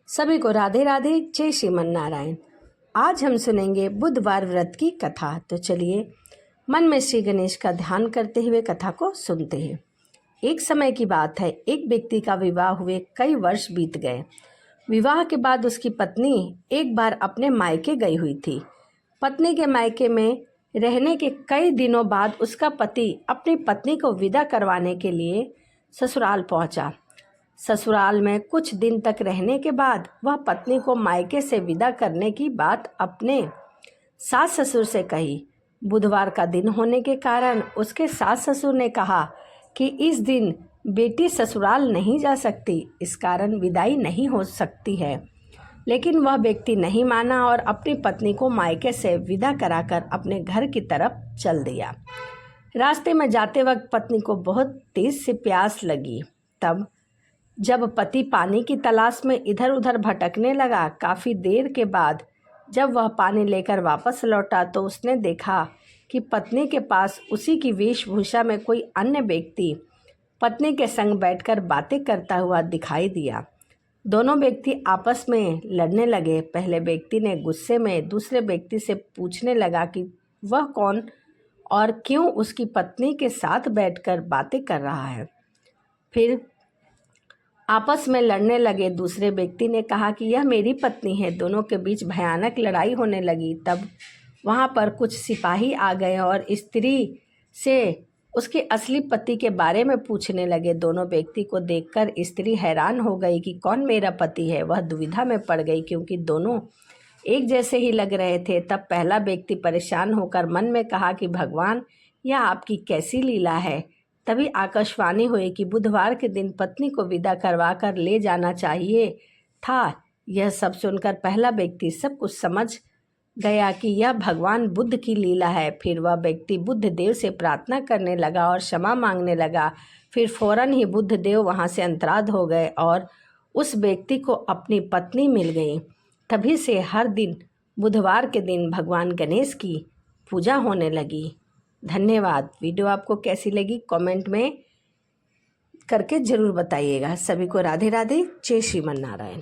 सभी को राधे राधे, जय श्रीमन नारायण। आज हम सुनेंगे बुधवार व्रत की कथा। तो चलिए मन में श्री गणेश का ध्यान करते हुए कथा को सुनते हैं। एक समय की बात है, एक व्यक्ति का विवाह हुए कई वर्ष बीत गए। विवाह के बाद उसकी पत्नी एक बार अपने मायके गई हुई थी। पत्नी के मायके में रहने के कई दिनों बाद उसका पति अपनी पत्नी को विदा करवाने के लिए ससुराल पहुंचा। ससुराल में कुछ दिन तक रहने के बाद वह पत्नी को मायके से विदा करने की बात अपने सास ससुर से कही। बुधवार का दिन होने के कारण उसके सास ससुर ने कहा कि इस दिन बेटी ससुराल नहीं जा सकती, इस कारण विदाई नहीं हो सकती है। लेकिन वह व्यक्ति नहीं माना और अपनी पत्नी को मायके से विदा कराकर अपने घर की तरफ चल दिया। रास्ते में जाते वक्त पत्नी को बहुत तेज से प्यास लगी। तब जब पति पानी की तलाश में इधर उधर भटकने लगा, काफ़ी देर के बाद जब वह पानी लेकर वापस लौटा तो उसने देखा कि पत्नी के पास उसी की वेशभूषा में कोई अन्य व्यक्ति पत्नी के संग बैठकर बातें करता हुआ दिखाई दिया। दोनों व्यक्ति आपस में लड़ने लगे। पहले व्यक्ति ने गुस्से में दूसरे व्यक्ति से पूछने लगा कि वह कौन और क्यों उसकी पत्नी के साथ बैठकर बातें कर रहा है। फिर आपस में लड़ने लगे। दूसरे व्यक्ति ने कहा कि यह मेरी पत्नी है। दोनों के बीच भयानक लड़ाई होने लगी। तब वहाँ पर कुछ सिपाही आ गए और स्त्री से उसके असली पति के बारे में पूछने लगे। दोनों व्यक्ति को देखकर स्त्री हैरान हो गई कि कौन मेरा पति है। वह दुविधा में पड़ गई क्योंकि दोनों एक जैसे ही लग रहे थे। तब पहला व्यक्ति परेशान होकर मन में कहा कि भगवान, यह आपकी कैसी लीला है। तभी आकाशवाणी हुई कि बुधवार के दिन पत्नी को विदा करवा कर ले जाना चाहिए था। यह सब सुनकर पहला व्यक्ति सब कुछ समझ गया कि यह भगवान बुद्ध की लीला है। फिर वह व्यक्ति बुद्ध देव से प्रार्थना करने लगा और क्षमा मांगने लगा। फिर फौरन ही बुद्ध देव वहाँ से अंतराध हो गए और उस व्यक्ति को अपनी पत्नी मिल गई। तभी से हर दिन बुधवार के दिन भगवान गणेश की पूजा होने लगी। धन्यवाद। वीडियो आपको कैसी लगी कमेंट में करके ज़रूर बताइएगा। सभी को राधे राधे, जय श्रीमन नारायण।